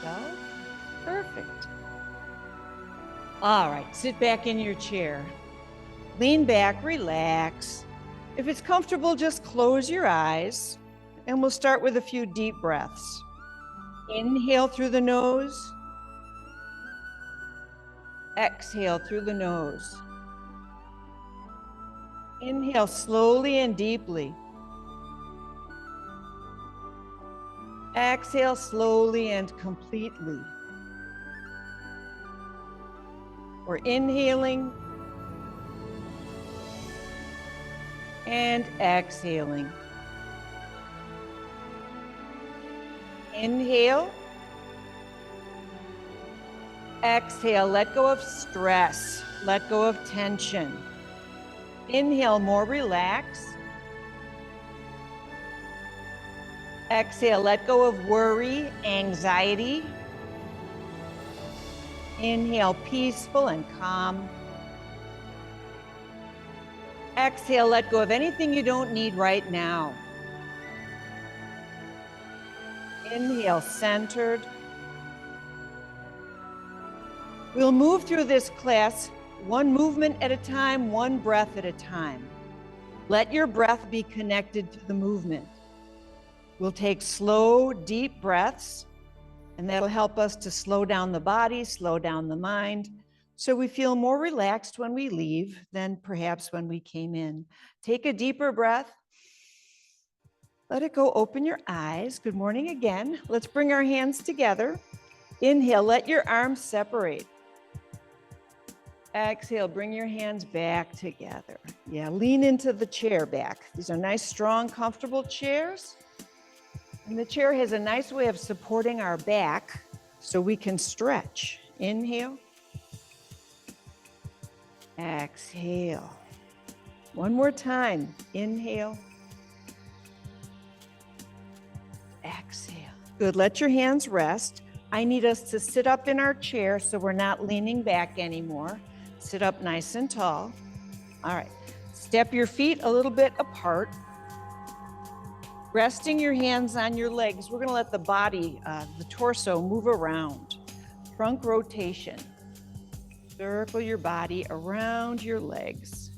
yourself. Perfect. All right, sit back in your chair. Lean back, relax. If it's comfortable, just close your eyes, and we'll start with a few deep breaths. Inhale through the nose. Exhale through the nose. Inhale slowly and deeply. Exhale slowly and completely. We're inhaling and exhaling. Inhale. Exhale, let go of stress, let go of tension. Inhale, more relaxed. Exhale, let go of worry, anxiety. Inhale, peaceful and calm. Exhale, let go of anything you don't need right now. Inhale, centered. We'll move through this class one movement at a time, one breath at a time. Let your breath be connected to the movement. We'll take slow, deep breaths, and that'll help us to slow down the body, slow down the mind, so we feel more relaxed when we leave than perhaps when we came in. Take a deeper breath. Let it go, open your eyes. Good morning again. Let's bring our hands together. Inhale, let your arms separate. Exhale, bring your hands back together. Yeah, lean into the chair back. These are nice, strong, comfortable chairs. And the chair has a nice way of supporting our back so we can stretch. Inhale. Exhale. One more time. Inhale. Exhale. Good, let your hands rest. I need us to sit up in our chair so we're not leaning back anymore. Sit up nice and tall. All right, step your feet a little bit apart. Resting your hands on your legs, we're gonna let the body, the torso move around. Trunk rotation. Circle your body around your legs.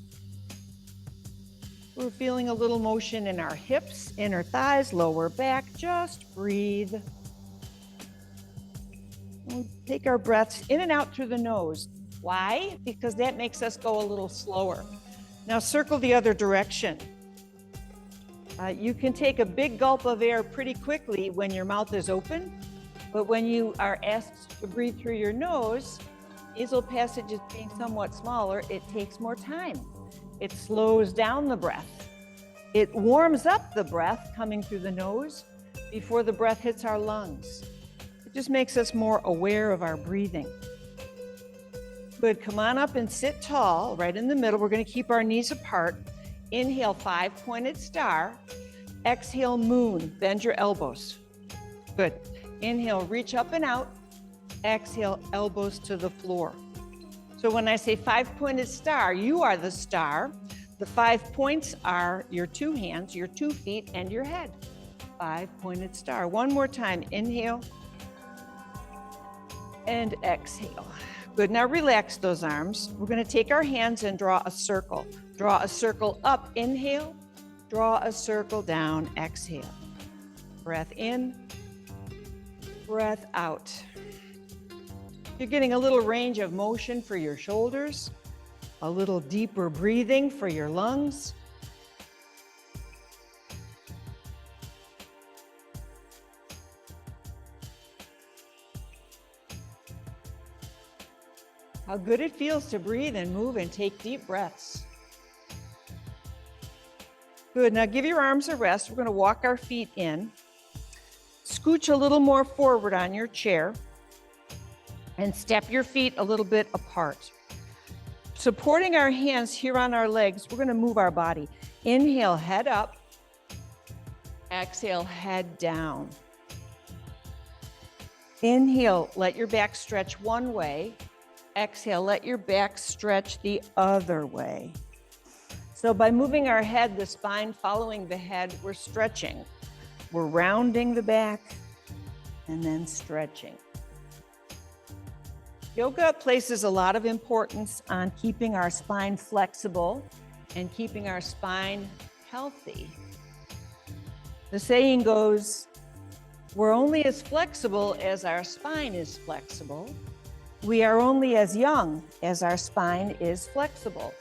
We're feeling a little motion in our hips, inner thighs, lower back. Just breathe. We'll take our breaths in and out through the nose. Why? Because that makes us go a little slower. Now circle the other direction. You can take a big gulp of air pretty quickly when your mouth is open, but when you are asked to breathe through your nose, nasal passages being somewhat smaller, it takes more time. It slows down the breath. It warms up the breath coming through the nose before the breath hits our lungs. It just makes us more aware of our breathing. Good, come on up and sit tall, right in the middle. We're gonna keep our knees apart. Inhale, 5-pointed star. Exhale, moon, bend your elbows. Good, inhale, reach up and out. Exhale, elbows to the floor. So when I say 5-pointed star, you are the star. The 5 points are your 2 hands, your 2 feet, and your head. 5-pointed star. One more time, inhale. And exhale. Good, now relax those arms. We're gonna take our hands and draw a circle. Draw a circle up, inhale. Draw a circle down, exhale. Breath in, breath out. You're getting a little range of motion for your shoulders, a little deeper breathing for your lungs. How good it feels to breathe and move and take deep breaths. Good, now give your arms a rest. We're gonna walk our feet in. Scooch a little more forward on your chair and step your feet a little bit apart. Supporting our hands here on our legs, we're gonna move our body. Inhale, head up. Exhale, head down. Inhale, let your back stretch one way. Exhale, let your back stretch the other way. So by moving our head, the spine following the head, we're stretching. We're rounding the back and then stretching. Yoga places a lot of importance on keeping our spine flexible and keeping our spine healthy. The saying goes, we're only as flexible as our spine is flexible. We are only as young as our spine is flexible.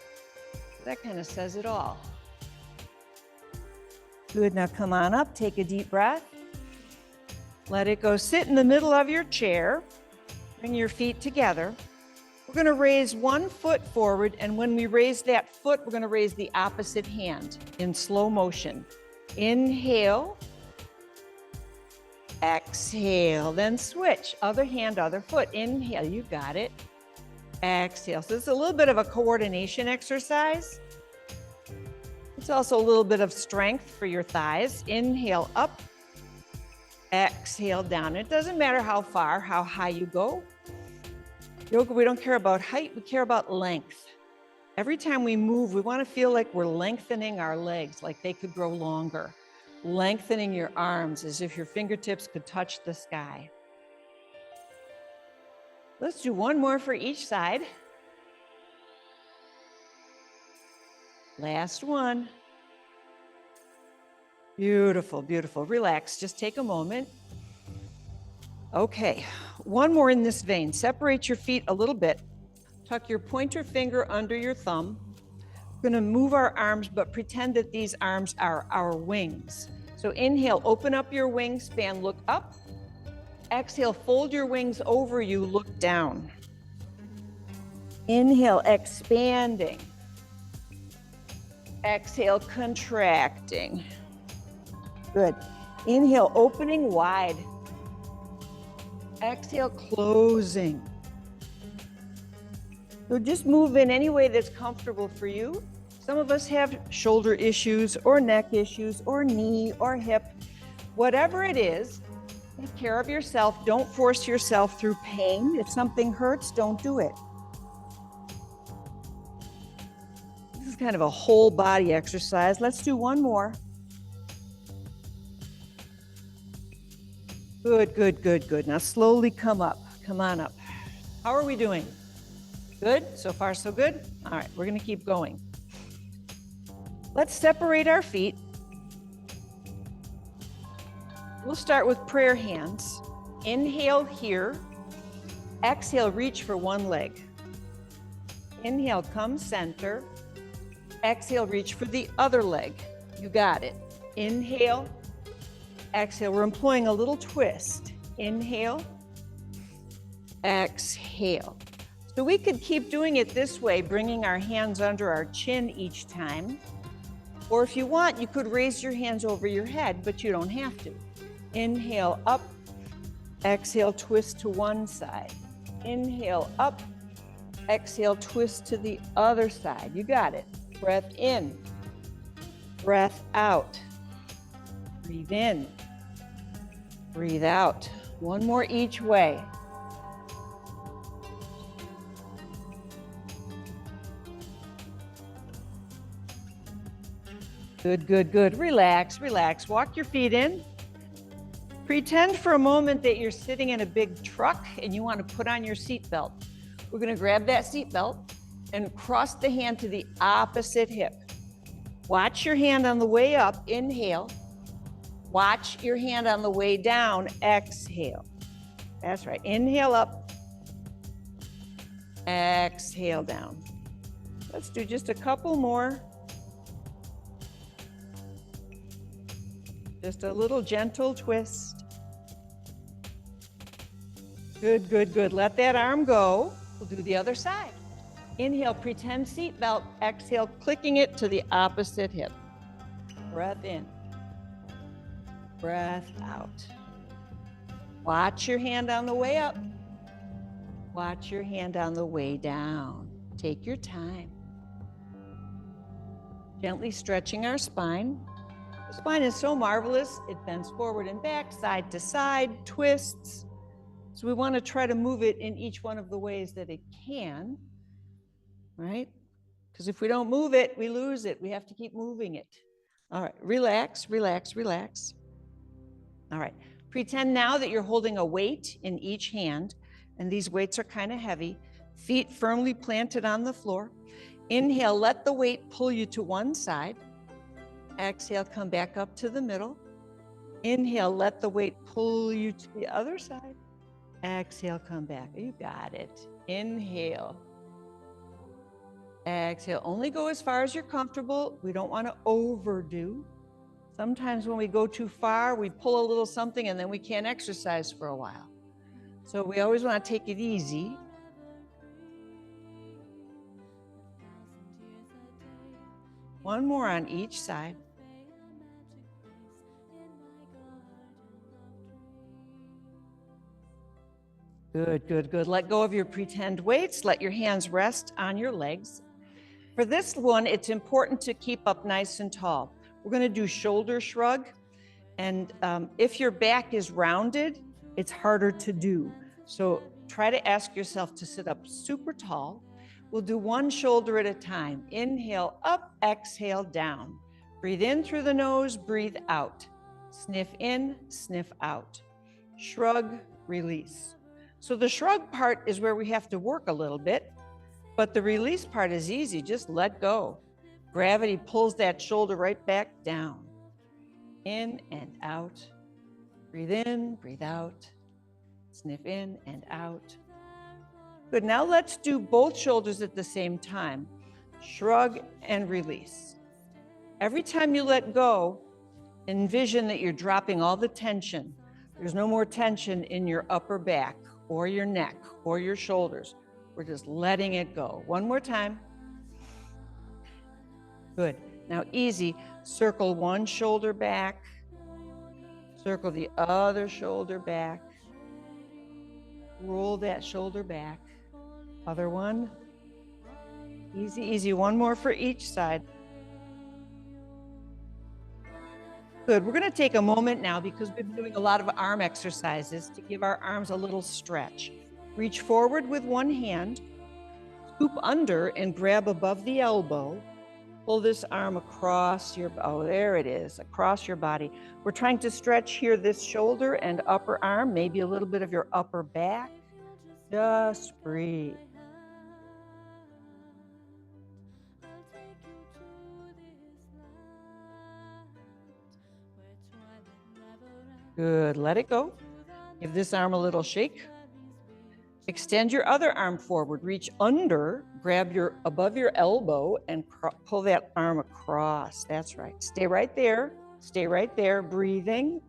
That kind of says it all. Good, now come on up, take a deep breath. Let it go, sit in the middle of your chair. Bring your feet together. We're going to raise one foot forward, and when we raise that foot, we're going to raise the opposite hand in slow motion. Inhale, exhale, then switch. Other hand, other foot. Inhale, you got it. Exhale. So it's a little bit of a coordination exercise. It's also a little bit of strength for your thighs. Inhale up, exhale down. It doesn't matter how far, how high you go. Yoga, we don't care about height, we care about length. Every time we move, we want to feel like we're lengthening our legs, like they could grow longer. Lengthening your arms as if your fingertips could touch the sky. Let's do one more for each side. Last one. Beautiful, beautiful. Relax, just take a moment. Okay, one more in this vein. Separate your feet a little bit. Tuck your pointer finger under your thumb. We're gonna move our arms, but pretend that these arms are our wings. So inhale, open up your wingspan, look up. Exhale, fold your wings over you, look down. Inhale, expanding. Exhale, contracting. Good. Inhale, opening wide. Exhale, closing. So just move in any way that's comfortable for you. Some of us have shoulder issues or neck issues or knee or hip. Whatever it is, take care of yourself. Don't force yourself through pain. If something hurts, don't do it. This is kind of a whole body exercise. Let's do one more. Good, good, good, good. Now slowly come up. Come on up. How are we doing? Good? So far, so good? All right, we're going to keep going. Let's separate our feet. We'll start with prayer hands. Inhale here. Exhale, reach for one leg. Inhale, come center. Exhale, reach for the other leg. You got it. Inhale. Exhale, we're employing a little twist. Inhale, exhale. So we could keep doing it this way, bringing our hands under our chin each time. Or if you want, you could raise your hands over your head, but you don't have to. Inhale up, exhale, twist to one side. Inhale up, exhale, twist to the other side. You got it. Breath in, breath out. Breathe in, breathe out. One more each way. Good, good, good. Relax, relax. Walk your feet in. Pretend for a moment that you're sitting in a big truck and you want to put on your seatbelt. We're going to grab that seatbelt and cross the hand to the opposite hip. Watch your hand on the way up. Inhale. Watch your hand on the way down. Exhale. That's right. Inhale up. Exhale down. Let's do just a couple more. Just a little gentle twist. Good, good, good. Let that arm go. We'll do the other side. Inhale, pretend seatbelt. Exhale, clicking it to the opposite hip. Breath in. Breath out. Watch your hand on the way up. Watch your hand on the way down. Take your time. Gently stretching our spine. The spine is so marvelous. It bends forward and back, side to side, twists. So we want to try to move it in each one of the ways that it can, right? Because if we don't move it, we lose it. We have to keep moving it. All right, relax, relax, relax. All right, pretend now that you're holding a weight in each hand, and these weights are kind of heavy. Feet firmly planted on the floor. Inhale, let the weight pull you to one side. Exhale, come back up to the middle. Inhale, let the weight pull you to the other side. Exhale, come back. You got it. Inhale. Exhale, only go as far as you're comfortable. We don't want to overdo. Sometimes when we go too far, we pull a little something and then we can't exercise for a while. So we always want to take it easy. One more on each side. Good, good, good. Let go of your pretend weights. Let your hands rest on your legs. For this one, it's important to keep up nice and tall. We're going to do shoulder shrug. And if your back is rounded, it's harder to do. So try to ask yourself to sit up super tall. We'll do one shoulder at a time. Inhale up, exhale down. Breathe in through the nose, breathe out. Sniff in, sniff out. Shrug, release. So the shrug part is where we have to work a little bit, but the release part is easy. Just let go. Gravity pulls that shoulder right back down. In and out. Breathe in, breathe out. Sniff in and out. Good, now let's do both shoulders at the same time. Shrug and release. Every time you let go, envision that you're dropping all the tension. There's no more tension in your upper back or your neck or your shoulders. We're just letting it go. One more time. Good. Now easy, circle one shoulder back, circle the other shoulder back, roll that shoulder back. Other one. Easy, easy. One more for each side. Good. We're going to take a moment now because we've been doing a lot of arm exercises to give our arms a little stretch. Reach forward with one hand, scoop under and grab above the elbow. Pull this arm across your, oh, there it is, across your body. We're trying to stretch here this shoulder and upper arm, maybe a little bit of your upper back. Just breathe. Good, let it go. Give this arm a little shake. Extend your other arm forward, reach under, grab your above your elbow and pull that arm across. That's right. Stay right there. Stay right there, breathing.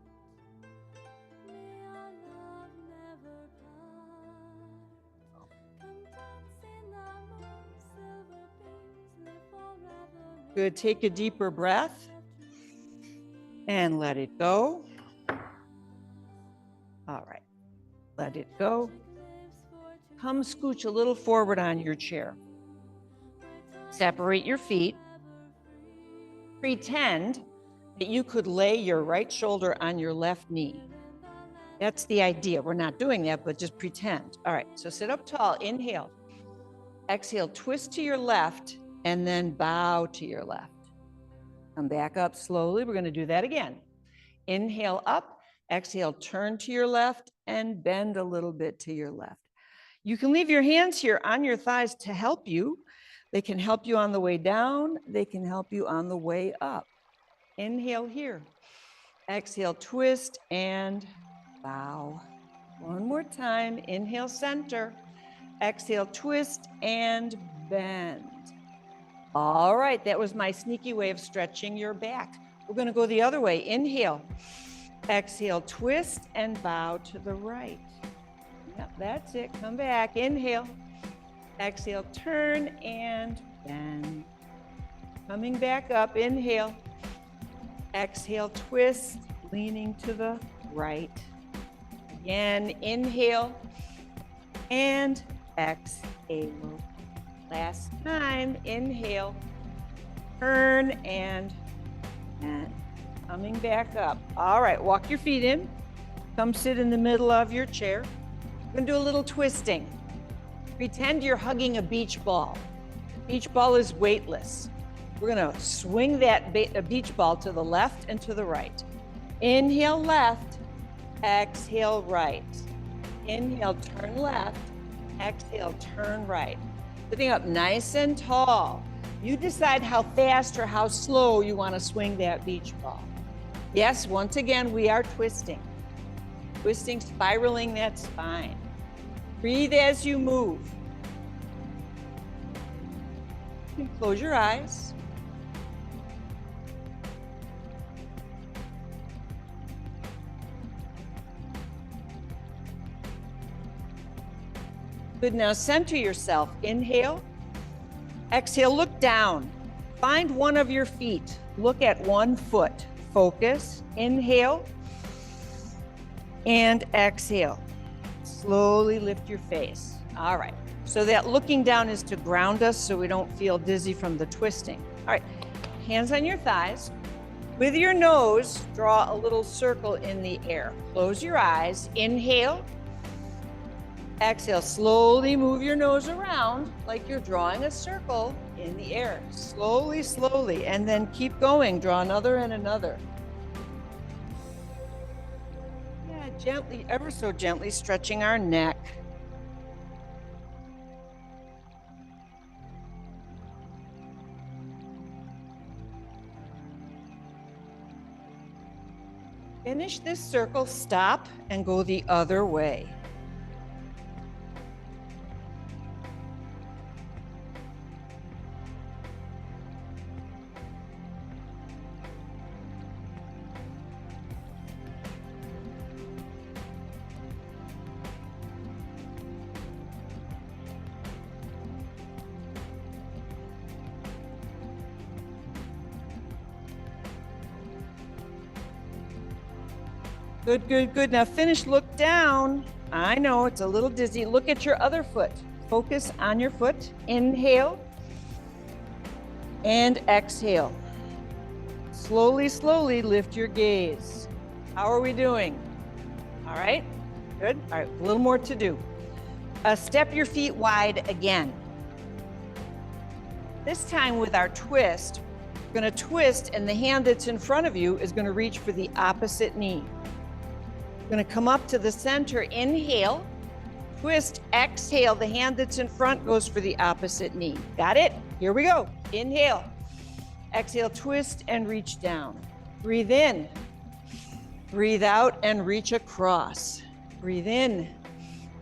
Good, take a deeper breath and let it go. All right, let it go. Come scooch a little forward on your chair. Separate your feet. Pretend that you could lay your right shoulder on your left knee. That's the idea. We're not doing that, but just pretend. All right, so sit up tall, inhale. Exhale, twist to your left and then bow to your left. Come back up slowly. We're gonna do that again. Inhale up. Exhale, turn to your left and bend a little bit to your left. You can leave your hands here on your thighs to help you. They can help you on the way down. They can help you on the way up. Inhale here. Exhale, twist and bow. One more time. Inhale, center. Exhale, twist and bend. All right, that was my sneaky way of stretching your back. We're going to go the other way. Inhale. Exhale, twist and bow to the right. Yep, that's it. Come back. Inhale. Exhale, turn and bend. Coming back up. Inhale. Exhale, twist, leaning to the right. Again, inhale and exhale. Last time. Inhale. Turn and bend. Coming back up. All right, walk your feet in. Come sit in the middle of your chair. We're gonna do a little twisting. Pretend you're hugging a beach ball. Beach ball is weightless. We're gonna swing that beach ball to the left and to the right. Inhale left, exhale right. Inhale, turn left. Exhale, turn right. Sitting up nice and tall. You decide how fast or how slow you want to swing that beach ball. Yes, once again, we are twisting. Twisting, spiraling that spine. Breathe as you move. You can close your eyes. Good, now center yourself. Inhale. Exhale, look down. Find one of your feet. Look at one foot. Focus. Inhale. And exhale. Slowly lift your face. All right. So that looking down is to ground us so we don't feel dizzy from the twisting. All right. Hands on your thighs. With your nose, draw a little circle in the air. Close your eyes. Inhale. Exhale, slowly move your nose around like you're drawing a circle in the air. Slowly, slowly, and then keep going. Draw another and another. Yeah, gently, ever so gently stretching our neck. Finish this circle, stop, and go the other way. Good, good, good. Now finish, look down. I know it's a little dizzy. Look at your other foot. Focus on your foot. Inhale and exhale. Slowly, slowly lift your gaze. How are we doing? All right, good. All right, a little more to do. Step your feet wide again. This time with our twist, we're going to twist and the hand that's in front of you is going to reach for the opposite knee. We're going to come up to the center, inhale, twist, exhale. The hand that's in front goes for the opposite knee. Got it? Here we go. Inhale, exhale, twist and reach down. Breathe in, breathe out and reach across. Breathe in,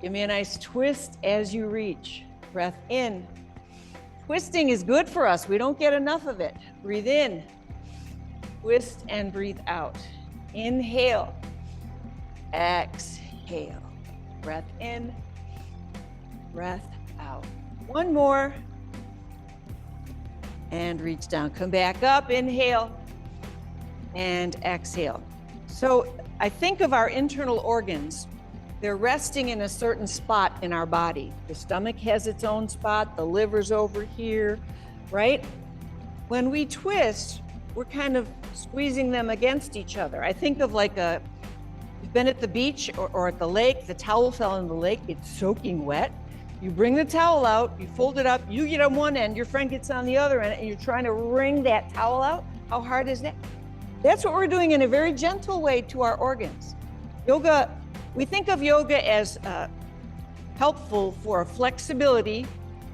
give me a nice twist as you reach. Breath in. Twisting is good for us. We don't get enough of it. Breathe in, twist and breathe out. Inhale. Exhale. Breath in, breath out. One more. And reach down. Come back up. Inhale and exhale. So I think of our internal organs. They're resting in a certain spot in our body. The stomach has its own spot. The liver's over here, right? When we twist, we're kind of squeezing them against each other. I think of like you've been at the beach or at the lake, the towel fell in the lake, it's soaking wet. You bring the towel out, you fold it up, you get on one end, your friend gets on the other end, and you're trying to wring that towel out. How hard is that? That's what we're doing in a very gentle way to our organs. Yoga, we think of yoga as helpful for flexibility,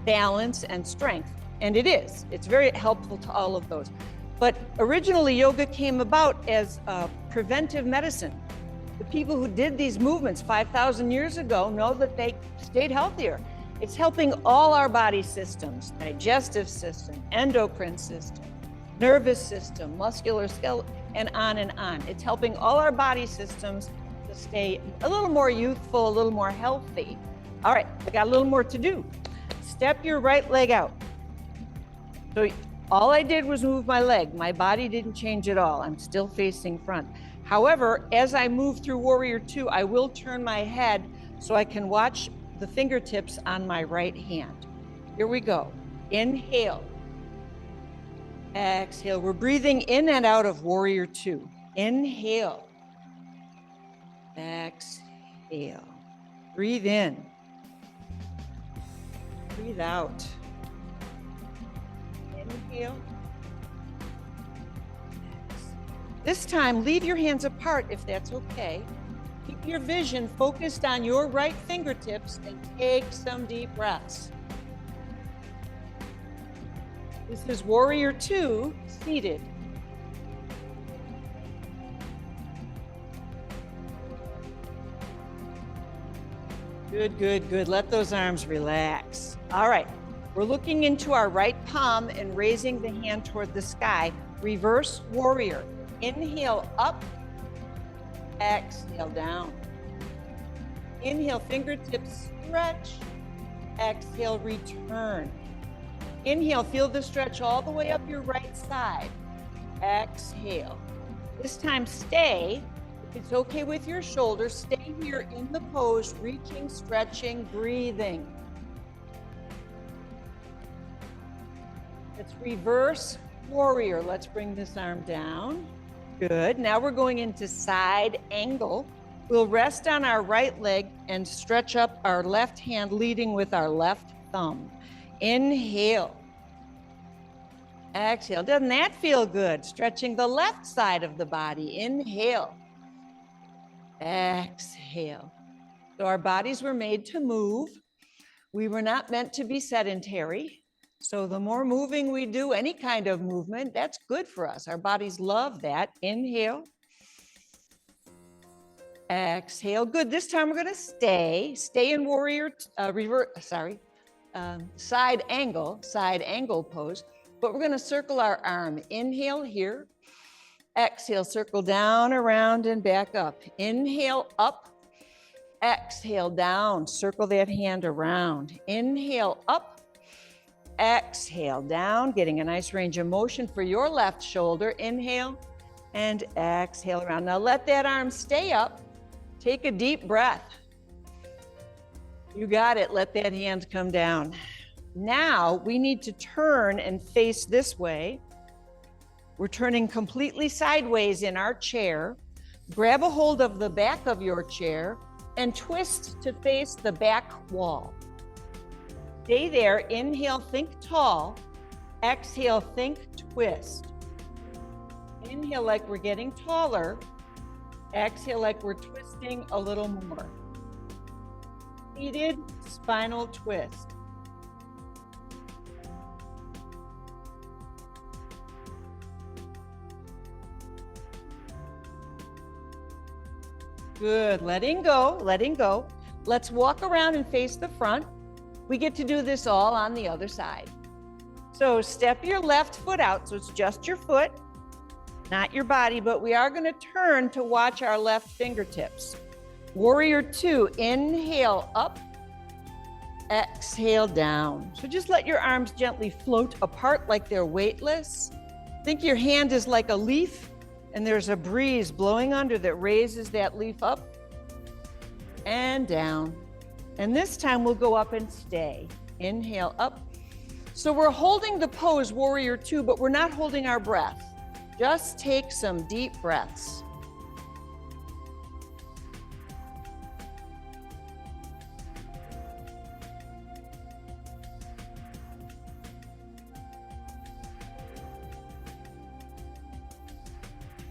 balance, and strength. And it is. It's very helpful to all of those. But originally, yoga came about as preventive medicine. The people who did these movements 5,000 years ago know that they stayed healthier. It's helping all our body systems, digestive system, endocrine system, nervous system, muscular, skeletal, and on and on. It's helping all our body systems to stay a little more youthful, a little more healthy. All right, we got a little more to do. Step your right leg out. So all I did was move my leg. My body didn't change at all. I'm still facing front. However, as I move through Warrior Two, I will turn my head so I can watch the fingertips on my right hand. Here we go. Inhale. Exhale. We're breathing in and out of Warrior Two. Inhale. Exhale. Breathe in. Breathe out. Inhale. This time, leave your hands apart if that's okay. Keep your vision focused on your right fingertips and take some deep breaths. This is Warrior Two, seated. Good, good, good. Let those arms relax. All right, we're looking into our right palm and raising the hand toward the sky. Reverse warrior. Inhale up, exhale down. Inhale, fingertips stretch. Exhale, return. Inhale, feel the stretch all the way up your right side. Exhale. This time stay. If it's okay with your shoulders, stay here in the pose, reaching, stretching, breathing. Let's reverse warrior. Let's bring this arm down. Good. Now we're going into side angle. We'll rest on our right leg and stretch up our left hand, leading with our left thumb. Inhale. Exhale. Doesn't that feel good? Stretching the left side of the body. Inhale. Exhale. So our bodies were made to move. We were not meant to be sedentary. So the more moving we do, any kind of movement, that's good for us. Our bodies love that. Inhale. Exhale. Good. This time we're going to stay in warrior, side angle pose. But we're going to circle our arm. Inhale here. Exhale, circle down, around, and back up. Inhale up. Exhale down. Circle that hand around. Inhale up. Exhale down, getting a nice range of motion for your left shoulder. Inhale and exhale around. Now let that arm stay up. Take a deep breath. You got it. Let that hand come down. Now we need to turn and face this way. We're turning completely sideways in our chair. Grab a hold of the back of your chair and twist to face the back wall. Stay there. Inhale, think tall. Exhale, think twist. Inhale like we're getting taller. Exhale like we're twisting a little more. Seated spinal twist. Good. Letting go, letting go. Let's walk around and face the front. We get to do this all on the other side. So step your left foot out, so it's just your foot, not your body, but we are going to turn to watch our left fingertips. Warrior Two, inhale up, exhale down. So just let your arms gently float apart like they're weightless. Think your hand is like a leaf, and there's a breeze blowing under that raises that leaf up and down. And this time we'll go up and stay. Inhale up. So we're holding the pose Warrior Two, but we're not holding our breath. Just take some deep breaths.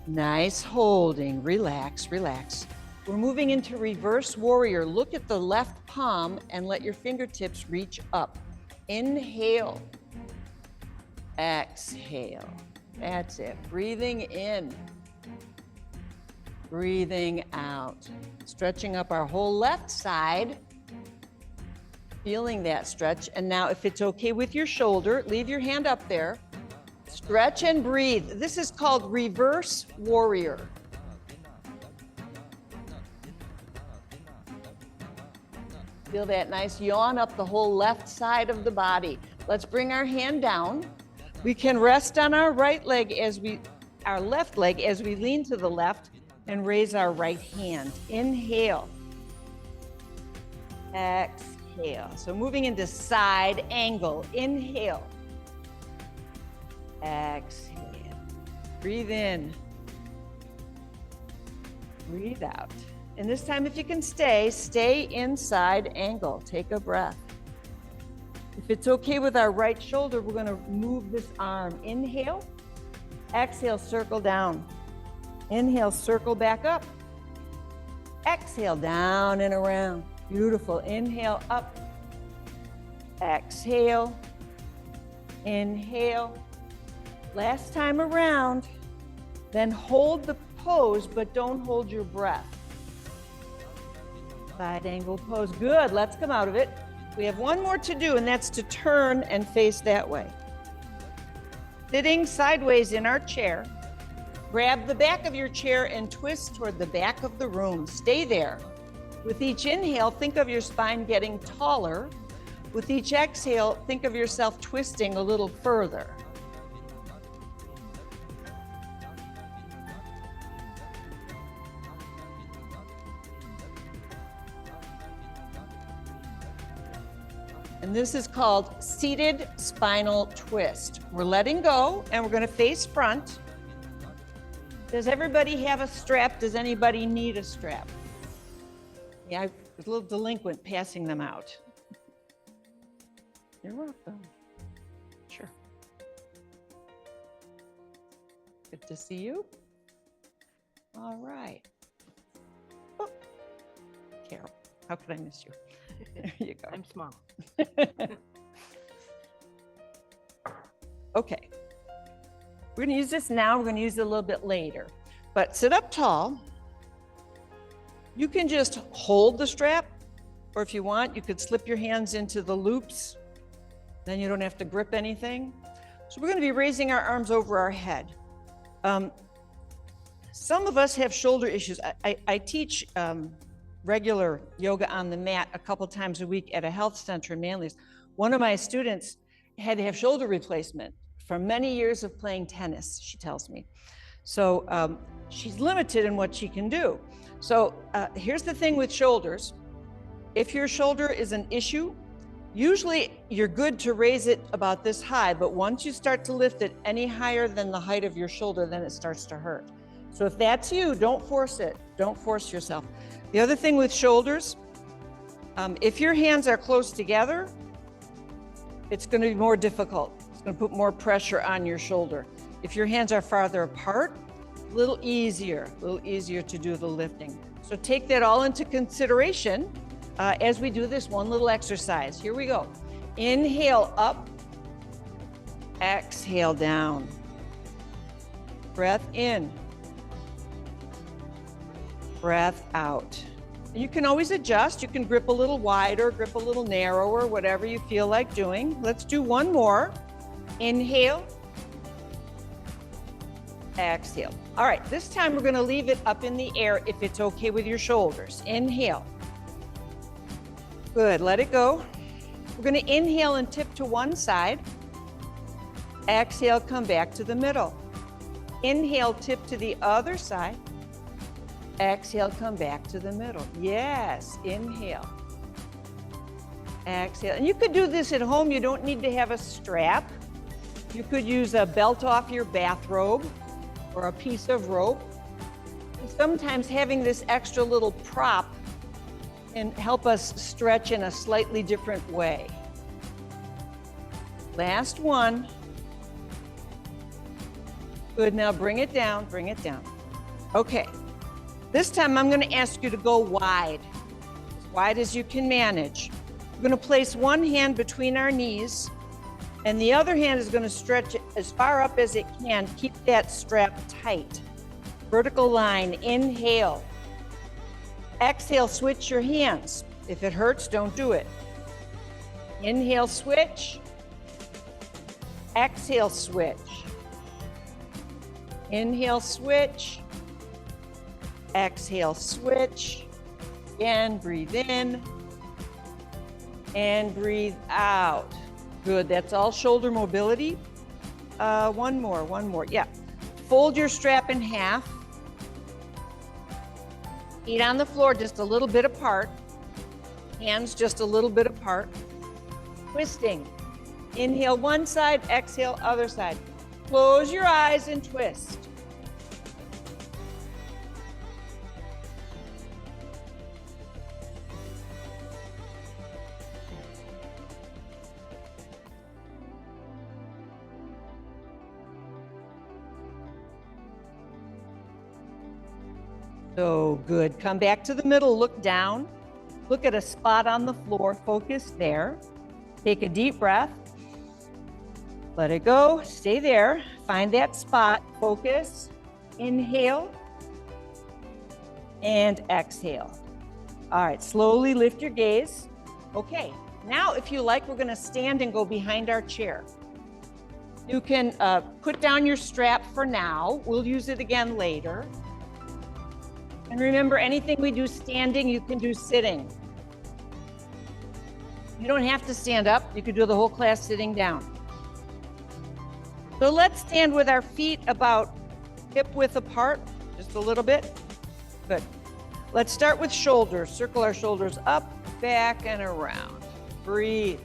Nice holding. Relax, relax. We're moving into reverse warrior. Look at the left palm and let your fingertips reach up. Inhale. Exhale. That's it. Breathing in. Breathing out. Stretching up our whole left side. Feeling that stretch. And now if it's okay with your shoulder, leave your hand up there. Stretch and breathe. This is called reverse warrior. Feel that nice yawn up the whole left side of the body. Let's bring our hand down. We can rest on our right leg our left leg as we lean to the left and raise our right hand. Inhale. Exhale. So moving into side angle. Inhale. Exhale. Breathe in. Breathe out. And this time, if you can stay inside angle. Take a breath. If it's okay with our right shoulder, we're going to move this arm. Inhale. Exhale, circle down. Inhale, circle back up. Exhale, down and around. Beautiful. Inhale, up. Exhale. Inhale. Last time around. Then hold the pose, but don't hold your breath. Side angle pose. Good. Let's come out of it. We have one more to do, and that's to turn and face that way. Sitting sideways in our chair, grab the back of your chair and twist toward the back of the room. Stay there. With each inhale, think of your spine getting taller. With each exhale, think of yourself twisting a little further. And this is called seated spinal twist. We're letting go and we're going to face front. Does everybody have a strap? Does anybody need a strap? Yeah, I was a little delinquent passing them out. You're welcome. Sure. Good to see you. All right. Oh, Carol, how could I miss you? There you go. I'm small. Okay. We're going to use this now. We're going to use it a little bit later. But sit up tall. You can just hold the strap, or if you want, you could slip your hands into the loops. Then you don't have to grip anything. So we're going to be raising our arms over our head. Some of us have shoulder issues. I teach regular yoga on the mat a couple times a week at a health center in Manlius. One of my students had to have shoulder replacement from many years of playing tennis, she tells me. So she's limited in what she can do. So here's the thing with shoulders. If your shoulder is an issue, usually you're good to raise it about this high, but once you start to lift it any higher than the height of your shoulder, then it starts to hurt. So if that's you, don't force it. Don't force yourself. The other thing with shoulders, if your hands are close together, it's going to be more difficult. It's going to put more pressure on your shoulder. If your hands are farther apart, a little easier to do the lifting. So take that all into consideration as we do this one little exercise. Here we go. Inhale up, exhale down. Breath in. Breath out. You can always adjust. You can grip a little wider, grip a little narrower, whatever you feel like doing. Let's do one more. Inhale. Exhale. All right, this time we're going to leave it up in the air if it's okay with your shoulders. Inhale. Good, let it go. We're going to inhale and tip to one side. Exhale, come back to the middle. Inhale, tip to the other side. Exhale, come back to the middle. Yes, inhale. Exhale. And you could do this at home. You don't need to have a strap. You could use a belt off your bathrobe or a piece of rope. And sometimes having this extra little prop can help us stretch in a slightly different way. Last one. Good, now bring it down, bring it down. Okay. This time I'm going to ask you to go wide, as wide as you can manage. We're going to place one hand between our knees, and the other hand is going to stretch it as far up as it can. Keep that strap tight. Vertical line, inhale. Exhale, switch your hands. If it hurts, don't do it. Inhale, switch. Exhale, switch. Inhale, switch. Exhale, switch. Again, breathe in and breathe out. Good, that's all shoulder mobility. One more, yeah. Fold your strap in half. Feet on the floor just a little bit apart. Hands just a little bit apart. Twisting. Inhale one side, exhale other side. Close your eyes and twist. So good. Come back to the middle, look down, look at a spot on the floor, focus there. Take a deep breath. Let it go, stay there. Find that spot, focus, inhale, and exhale. All right, slowly lift your gaze. Okay, now if you like, we're gonna stand and go behind our chair. You can put down your strap for now. We'll use it again later. And remember, anything we do standing, you can do sitting. You don't have to stand up. You could do the whole class sitting down. So let's stand with our feet about hip width apart, just a little bit. Good. Let's start with shoulders. Circle our shoulders up, back, and around. Breathe.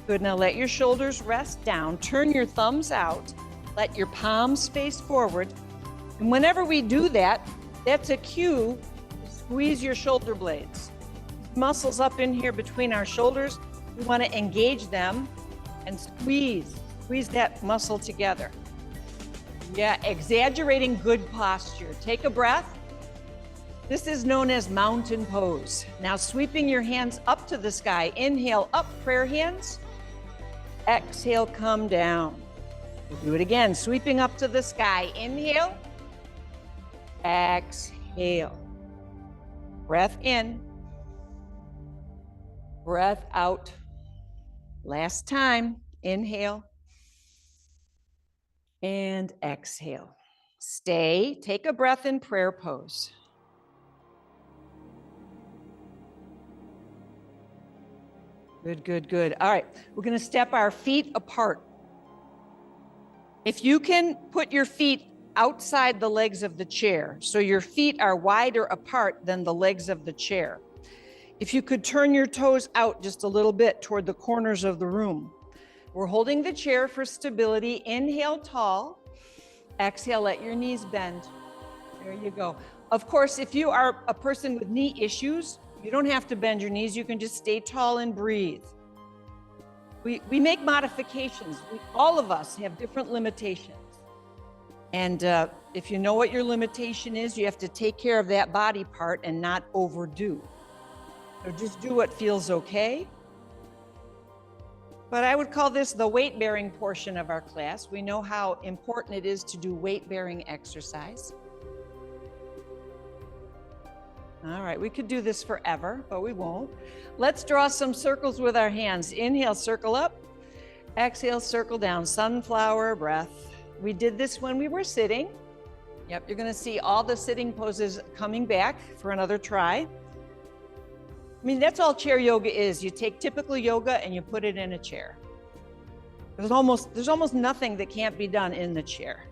Good, now let your shoulders rest down. Turn your thumbs out. Let your palms face forward. And whenever we do that, that's a cue to squeeze your shoulder blades. Muscles up in here between our shoulders, we want to engage them and squeeze that muscle together. Yeah, exaggerating good posture. Take a breath. This is known as mountain pose. Now sweeping your hands up to the sky. Inhale up, prayer hands. Exhale, come down. We'll do it again, sweeping up to the sky. Inhale, exhale. Breath in, breath out. Last time, inhale and exhale. Stay, take a breath in prayer pose. Good, good, good. All right, we're gonna step our feet apart. If you can put your feet outside the legs of the chair, so your feet are wider apart than the legs of the chair. If you could turn your toes out just a little bit toward the corners of the room. We're holding the chair for stability. Inhale tall, exhale, let your knees bend. There you go. Of course, if you are a person with knee issues, you don't have to bend your knees. You can just stay tall and breathe. We make modifications. All of us have different limitations. And if you know what your limitation is, you have to take care of that body part and not overdo. So just do what feels okay. But I would call this the weight-bearing portion of our class. We know how important it is to do weight-bearing exercise. All right, we could do this forever, but we won't. Let's draw some circles with our hands. Inhale, circle up. Exhale, circle down. Sunflower breath. We did this when we were sitting. Yep, you're gonna see all the sitting poses coming back for another try. I mean, that's all chair yoga is. You take typical yoga and you put it in a chair. There's almost nothing that can't be done in the chair.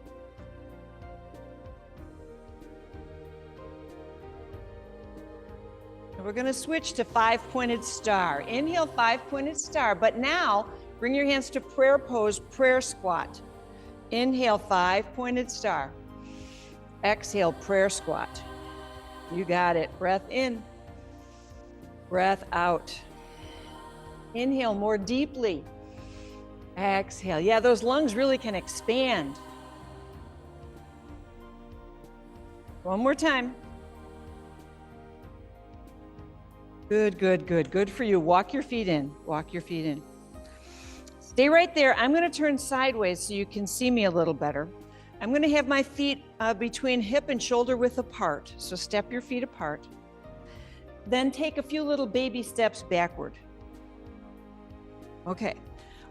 We're gonna switch to five-pointed star. Inhale, five-pointed star, but now bring your hands to prayer pose, prayer squat. Inhale, five-pointed star. Exhale, prayer squat. You got it. Breath in, breath out. Inhale more deeply. Exhale. Yeah, those lungs really can expand. One more time. Good, good, good. Good for you. Walk your feet in. Walk your feet in. Stay right there. I'm going to turn sideways so you can see me a little better. I'm going to have my feet between hip and shoulder width apart. So step your feet apart. Then take a few little baby steps backward. Okay.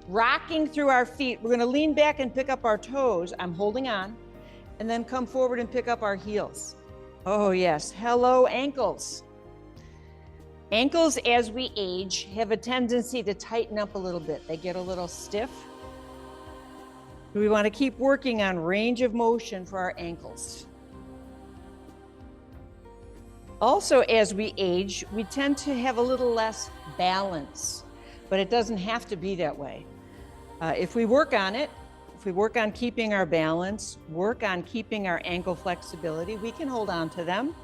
Rocking through our feet. We're going to lean back and pick up our toes. I'm holding on. And then come forward and pick up our heels. Oh, yes. Hello, ankles. Ankles, as we age, have a tendency to tighten up a little bit. They get a little stiff. We want to keep working on range of motion for our ankles. Also, as we age, we tend to have a little less balance, but it doesn't have to be that way. If we work on it, if we work on keeping our balance, work on keeping our ankle flexibility, we can hold on to them.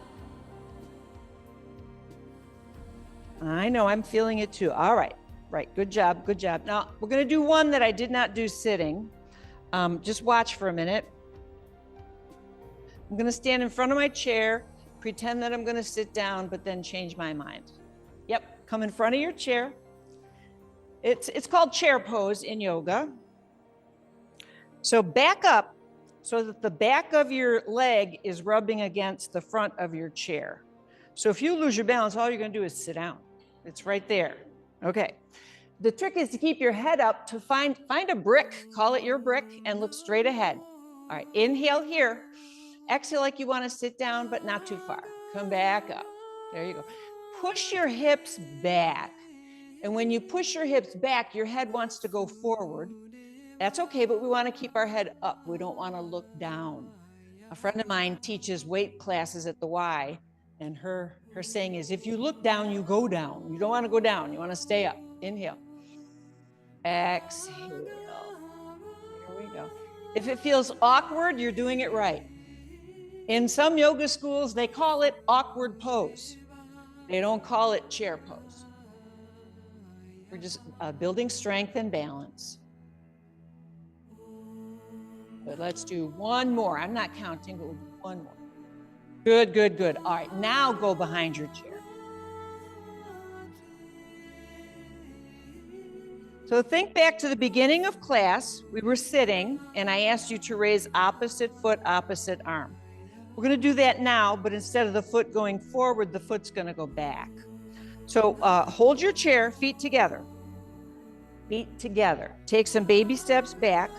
I know, I'm feeling it too. All right, right, good job, good job. Now, we're gonna do one that I did not do sitting. Just watch for a minute. I'm gonna stand in front of my chair, pretend that I'm gonna sit down, but then change my mind. Yep, come in front of your chair. It's called chair pose in yoga. So back up so that the back of your leg is rubbing against the front of your chair. So if you lose your balance, all you're gonna do is sit down. It's right there. Okay. The trick is to keep your head up, to find a brick, call it your brick, and look straight ahead. All right, inhale here. Exhale like you wanna sit down, but not too far. Come back up. There you go. Push your hips back. And when you push your hips back, your head wants to go forward. That's okay, but we want to keep our head up. We don't want to look down. A friend of mine teaches weight classes at the Y, and her saying is, if you look down, you go down. You don't want to go down. You want to stay up. Inhale. Exhale. Here we go. If it feels awkward, you're doing it right. In some yoga schools, they call it awkward pose. They don't call it chair pose. We're just building strength and balance. But let's do one more. I'm not counting, but we'll do one more. Good, good, good. All right, now go behind your chair. So think back to the beginning of class. We were sitting, and I asked you to raise opposite foot, opposite arm. We're going to do that now, but instead of the foot going forward, the foot's going to go back. So hold your chair, feet together. Feet together. Take some baby steps back.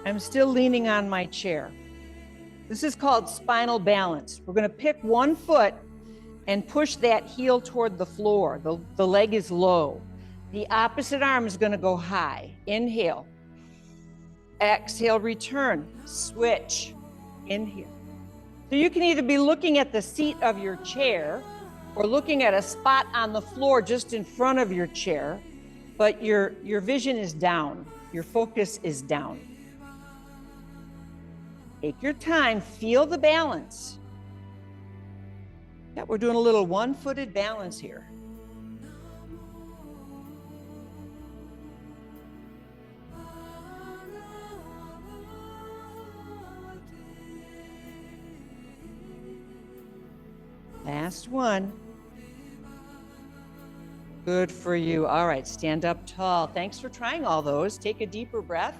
I'm still leaning on my chair. This is called spinal balance. We're going to pick one foot and push that heel toward the floor. The leg is low. The opposite arm is going to go high. Inhale. Exhale, return. Switch. Inhale. So you can either be looking at the seat of your chair or looking at a spot on the floor just in front of your chair, but your vision is down. Your focus is down. Take your time, feel the balance. Yeah, we're doing a little one-footed balance here. Last one. Good for you. All right, stand up tall. Thanks for trying all those. Take a deeper breath.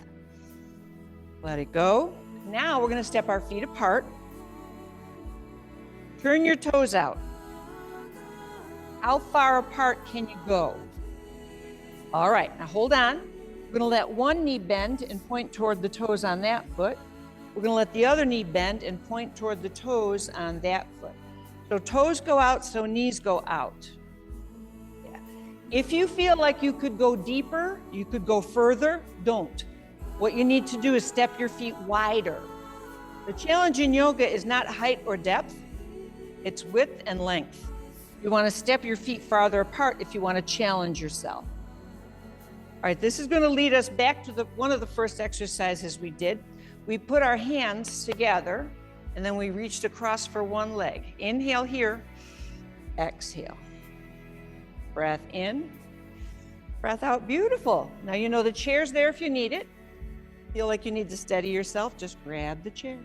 Let it go. Now we're going to step our feet apart. Turn your toes out. How far apart can you go? All right, now hold on. We're going to let one knee bend and point toward the toes on that foot. We're going to let the other knee bend and point toward the toes on that foot. So toes go out, so knees go out. Yeah. If you feel like you could go deeper, you could go further, don't. What you need to do is step your feet wider. The challenge in yoga is not height or depth, it's width and length. You want to step your feet farther apart if you want to challenge yourself. All right, this is going to lead us back to one of the first exercises we did. We put our hands together, and then we reached across for one leg. Inhale here, exhale. Breath in, breath out. Beautiful. Now you know the chair's there if you need it. Feel like you need to steady yourself, just grab the chair.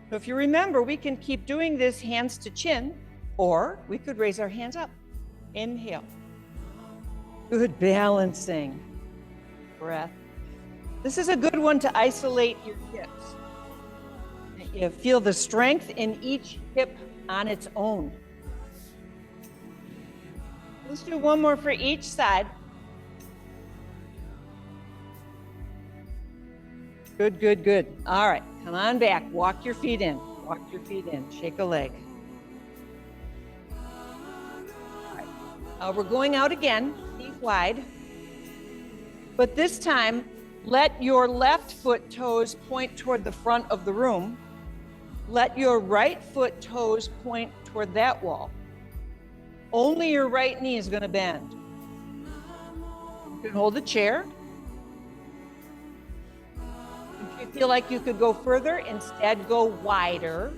So if you remember, we can keep doing this hands to chin, or we could raise our hands up. Inhale. Good balancing. Breath. This is a good one to isolate your hips. You feel the strength in each hip on its own. Let's do one more for each side. Good, good, good. All right, come on back. Walk your feet in. Walk your feet in. Shake a leg. All right. We're going out again, feet wide. But this time, let your left foot toes point toward the front of the room. Let your right foot toes point toward that wall. Only your right knee is going to bend. You can hold the chair. If you feel like you could go further, instead go wider.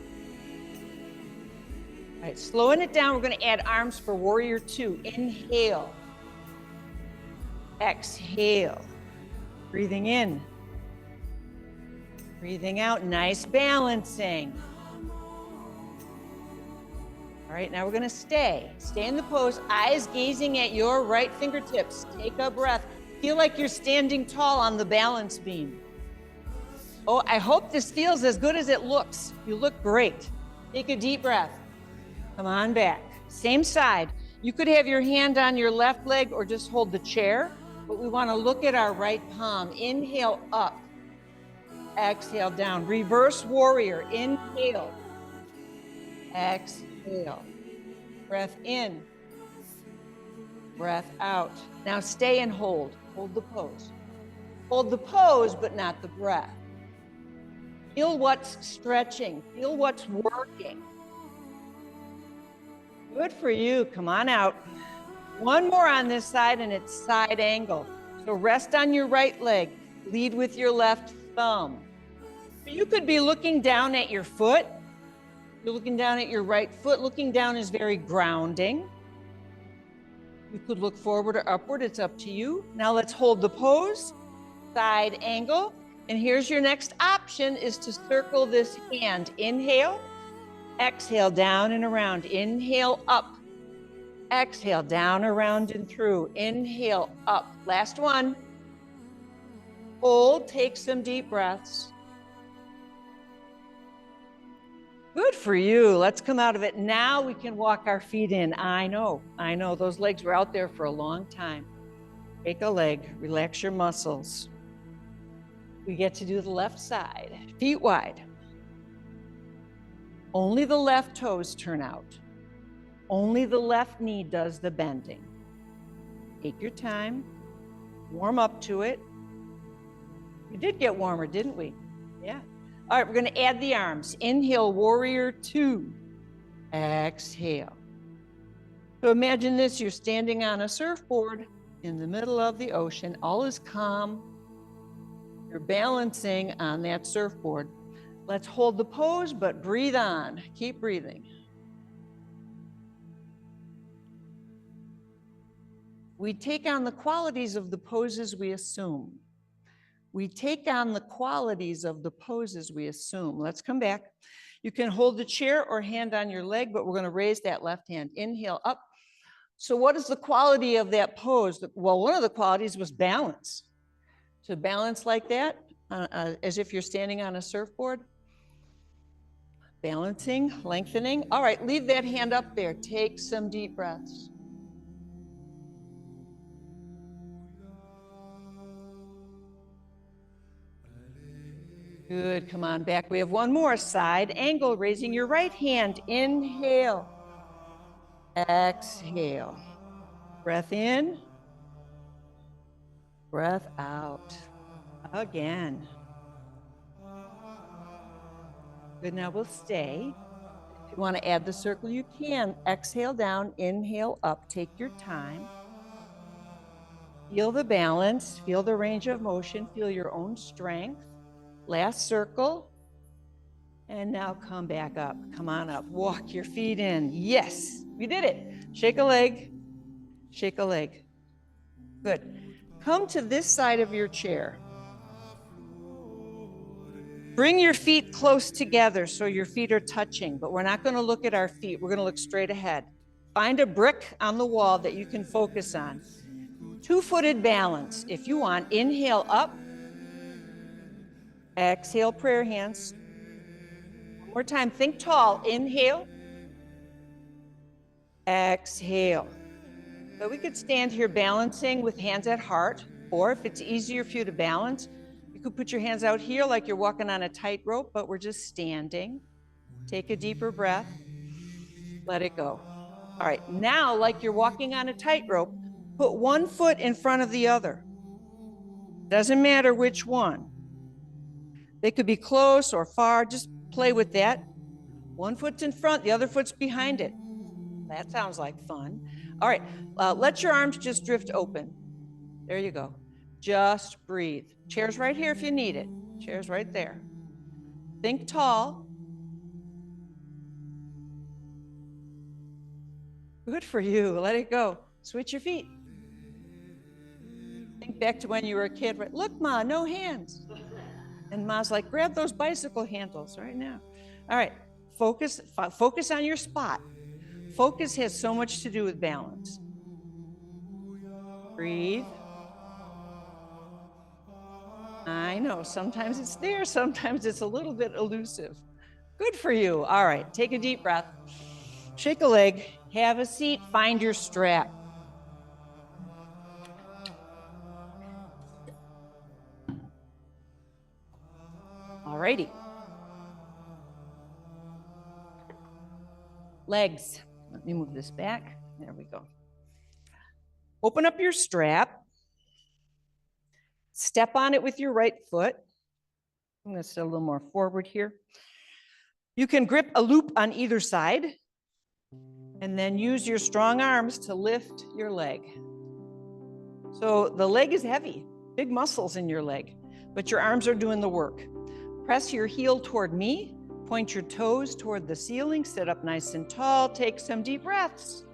All right, slowing it down, we're going to add arms for warrior two. Inhale. Exhale. Breathing in. Breathing out, nice balancing. All right, now we're gonna stay. Stay in the pose, eyes gazing at your right fingertips. Take a breath. Feel like you're standing tall on the balance beam. Oh, I hope this feels as good as it looks. You look great. Take a deep breath. Come on back. Same side. You could have your hand on your left leg or just hold the chair, but we wanna look at our right palm. Inhale up. Exhale down. Reverse warrior. Inhale. Exhale. Breath in. Breath out. Now stay and hold. Hold the pose. Hold the pose, but not the breath. Feel what's stretching. Feel what's working. Good for you. Come on out. One more on this side, and it's side angle. So rest on your right leg. Lead with your left thumb. You could be looking down at your foot. You're looking down at your right foot. Looking down is very grounding. You could look forward or upward. It's up to you. Now let's hold the pose, side angle. And here's your next option is to circle this hand. Inhale, exhale, down and around. Inhale, up. Exhale, down, around and through. Inhale, up. Last one. Hold, take some deep breaths. Good for you. Let's come out of it. Now we can walk our feet in. I know. Those legs were out there for a long time. Take a leg, relax your muscles. We get to do the left side, feet wide. Only the left toes turn out. Only the left knee does the bending. Take your time, warm up to it. We did get warmer, didn't we? Yeah. All right, we're going to add the arms. Inhale, warrior two. Exhale. So imagine this, you're standing on a surfboard in the middle of the ocean. All is calm. You're balancing on that surfboard. Let's hold the pose, but breathe on. Keep breathing. We take on the qualities of the poses we assume. We take on the qualities of the poses we assume. Let's come back. You can hold the chair or hand on your leg, but we're going to raise that left hand. Inhale up. So what is the quality of that pose? Well, one of the qualities was balance. To balance like that, as if you're standing on a surfboard. Balancing, lengthening. All right, leave that hand up there. Take some deep breaths. Good, come on back. We have one more, side angle, raising your right hand. Inhale, exhale. Breath in, breath out. Again. Good, now we'll stay. If you want to add the circle, you can. Exhale down, inhale up, take your time. Feel the balance, feel the range of motion, feel your own strength. Last circle, and now come back up. Come on up, walk your feet in. Yes, we did it. Shake a leg, shake a leg. Good. Come to this side of your chair. Bring your feet close together so your feet are touching, but we're not going to look at our feet. We're going to look straight ahead. Find a brick on the wall that you can focus on. Two-footed balance. If you want, inhale up. Exhale, prayer hands. One more time, think tall. Inhale. Exhale. So we could stand here balancing with hands at heart, or if it's easier for you to balance, you could put your hands out here like you're walking on a tightrope, but we're just standing. Take a deeper breath. Let it go. All right, now like you're walking on a tightrope, put one foot in front of the other. Doesn't matter which one. They could be close or far, just play with that. One foot's in front, the other foot's behind it. That sounds like fun. All right, let your arms just drift open. There you go. Just breathe. Chair's right here if you need it. Chair's right there. Think tall. Good for you. Let it go. Switch your feet. Think back to when you were a kid, right? Look, Ma, no hands. And Ma's like, grab those bicycle handles right now. All right, focus on your spot. Focus has so much to do with balance. Breathe. I know, sometimes it's there, sometimes it's a little bit elusive. Good for you. All right, take a deep breath. Shake a leg, have a seat, find your strap. All righty. Legs. Let me move this back. There we go. Open up your strap. Step on it with your right foot. I'm going to sit a little more forward here. You can grip a loop on either side and then use your strong arms to lift your leg. So the leg is heavy, big muscles in your leg, but your arms are doing the work. Press your heel toward me, point your toes toward the ceiling, sit up nice and tall, take some deep breaths.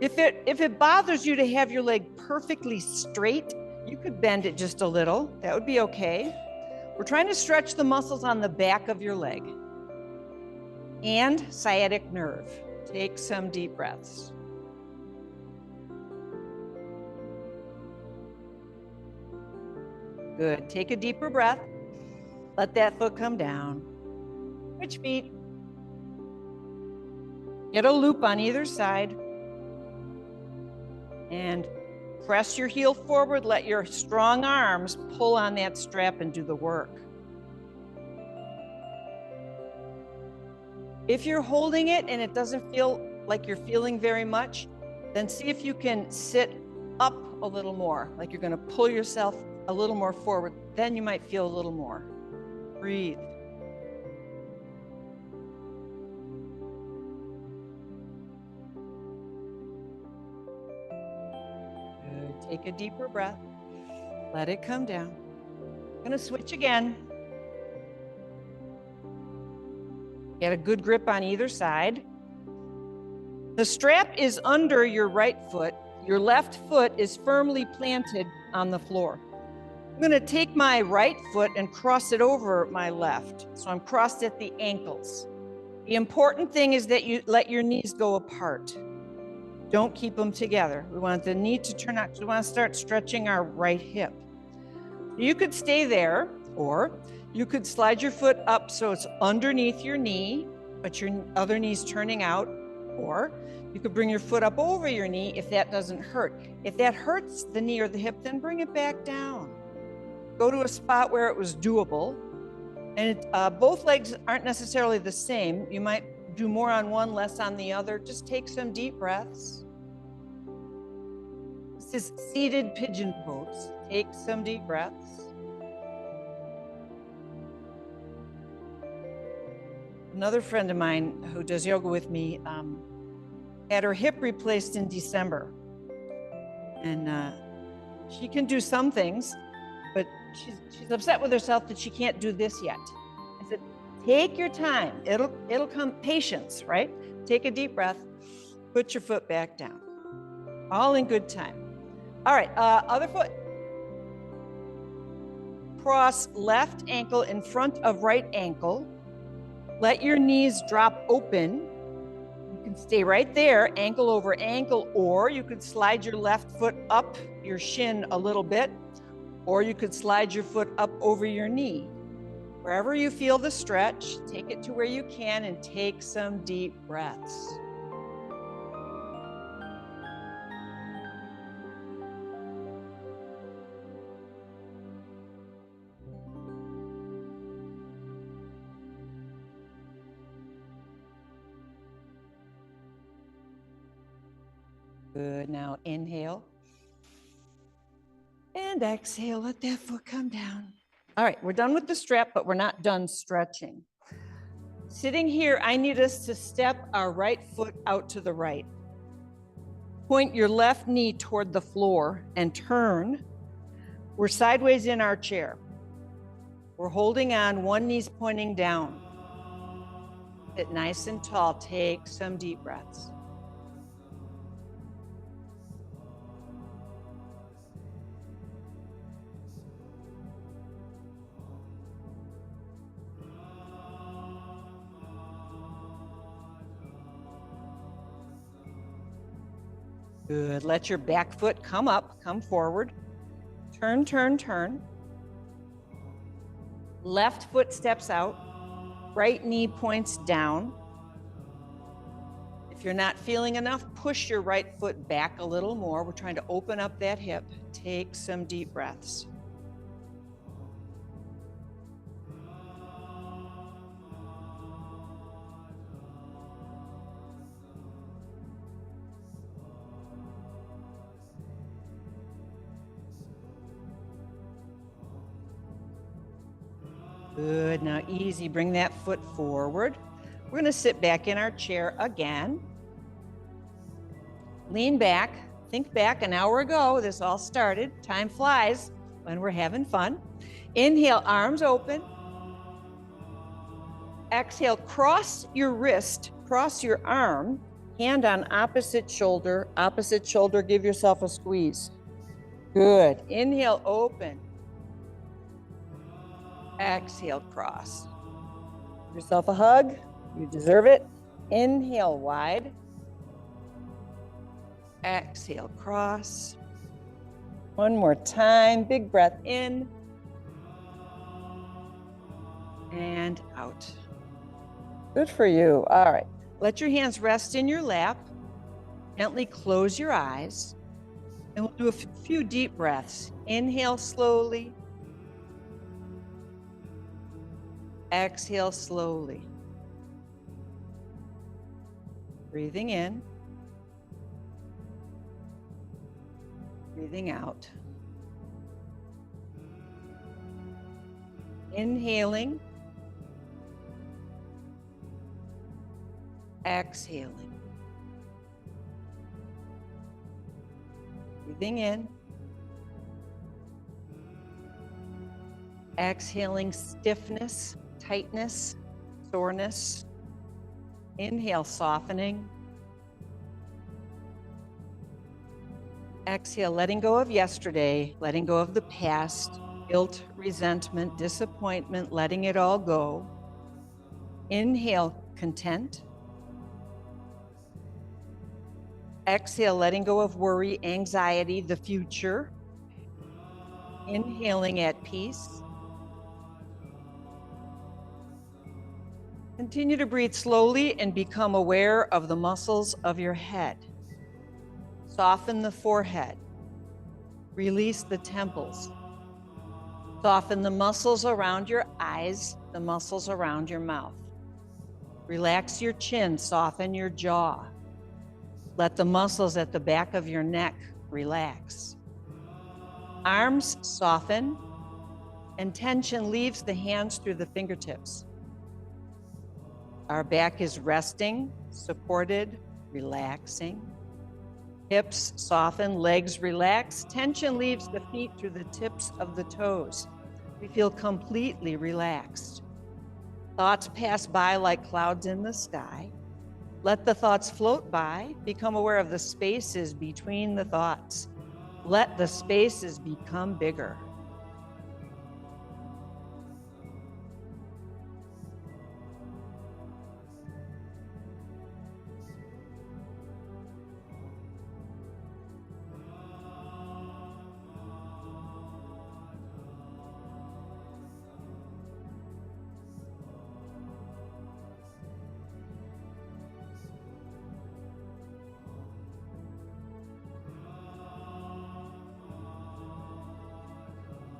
If it bothers you to have your leg perfectly straight, you could bend it just a little. That would be okay. We're trying to stretch the muscles on the back of your leg and sciatic nerve. Take some deep breaths. Good. Take a deeper breath. Let that foot come down. Switch feet. Get a loop on either side. And press your heel forward. Let your strong arms pull on that strap and do the work. If you're holding it and it doesn't feel like you're feeling very much, then see if you can sit up a little more, like you're going to pull yourself a little more forward. Then you might feel a little more. Breathe. Good. Take a deeper breath. Let it come down. I'm going to switch again. Get a good grip on either side. The strap is under your right foot. Your left foot is firmly planted on the floor. I'm going to take my right foot and cross it over my left. So I'm crossed at the ankles. The important thing is that you let your knees go apart. Don't keep them together. We want the knee to turn out. We want to start stretching our right hip. You could stay there, or you could slide your foot up so it's underneath your knee, but your other knee's turning out, or you could bring your foot up over your knee if that doesn't hurt. If that hurts the knee or the hip, then bring it back down. Go to a spot where it was doable. And both legs aren't necessarily the same. You might do more on one, less on the other. Just take some deep breaths. This is seated pigeon pose. Take some deep breaths. Another friend of mine who does yoga with me had her hip replaced in December. And she can do some things, but she's upset with herself that she can't do this yet. I said, take your time. It'll come. Patience, right? Take a deep breath. Put your foot back down. All in good time. All right, other foot. Cross left ankle in front of right ankle. Let your knees drop open. You can stay right there, ankle over ankle, or you could slide your left foot up your shin a little bit, or you could slide your foot up over your knee. Wherever you feel the stretch, take it to where you can and take some deep breaths. Good. Now inhale and exhale. Let that foot come down. All right, we're done with the strap, but we're not done stretching. Sitting here, I need us to step our right foot out to the right. Point your left knee toward the floor and turn. We're sideways in our chair. We're holding on, one knee's pointing down. Sit nice and tall. Take some deep breaths. Good. Let your back foot come up, come forward. Turn, turn, turn. Left foot steps out. Right knee points down. If you're not feeling enough, push your right foot back a little more. We're trying to open up that hip. Take some deep breaths. Good. Now easy. Bring that foot forward. We're going to sit back in our chair again. Lean back. Think back an hour ago. This all started. Time flies when we're having fun. Inhale, arms open. Exhale, cross your wrist, cross your arm, hand on opposite shoulder, give yourself a squeeze. Good. Inhale, open. Exhale, cross. Give yourself a hug. You deserve it. Inhale, wide. Exhale, cross. One more time. Big breath in and out. Good for you. All right. Let your hands rest in your lap. Gently close your eyes. And we'll do a few deep breaths. Inhale slowly. Exhale slowly. Breathing in. Breathing out. Inhaling. Exhaling. Breathing in. Exhaling stiffness, tightness, soreness. Inhale, softening. Exhale, letting go of yesterday, letting go of the past, guilt, resentment, disappointment, letting it all go. Inhale, content. Exhale, letting go of worry, anxiety, the future. Inhaling at peace. Continue to breathe slowly and become aware of the muscles of your head. Soften the forehead. Release the temples. Soften the muscles around your eyes, the muscles around your mouth. Relax your chin, soften your jaw. Let the muscles at the back of your neck relax. Arms soften, and tension leaves the hands through the fingertips. Our back is resting, supported, relaxing. Hips soften, legs relax. Tension leaves the feet through the tips of the toes. We feel completely relaxed. Thoughts pass by like clouds in the sky. Let the thoughts float by. Become aware of the spaces between the thoughts. Let the spaces become bigger.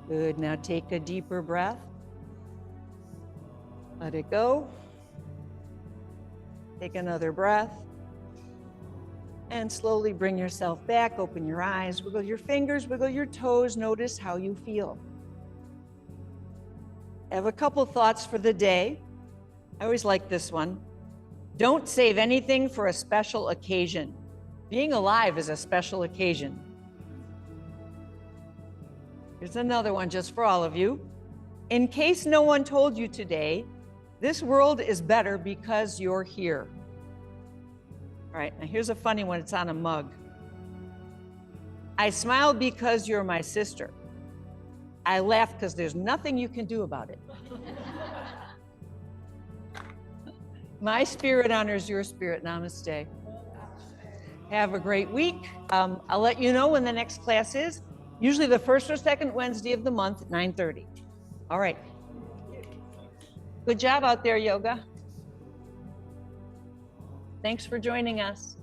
Good. Now take a deeper breath. Let it go. Take another breath. And slowly bring yourself back. Open your eyes. Wiggle your fingers. Wiggle your toes. Notice how you feel. I have a couple thoughts for the day. I always like this one. Don't save anything for a special occasion. Being alive is a special occasion. Here's another one just for all of you. In case no one told you today, this world is better because you're here. All right, now here's a funny one. It's on a mug. I smile because you're my sister. I laugh because there's nothing you can do about it. My spirit honors your spirit. Namaste. Have a great week. I'll let you know when the next class is, usually the first or second Wednesday of the month at 9:30. All right. Good job out there, yoga. Thanks for joining us.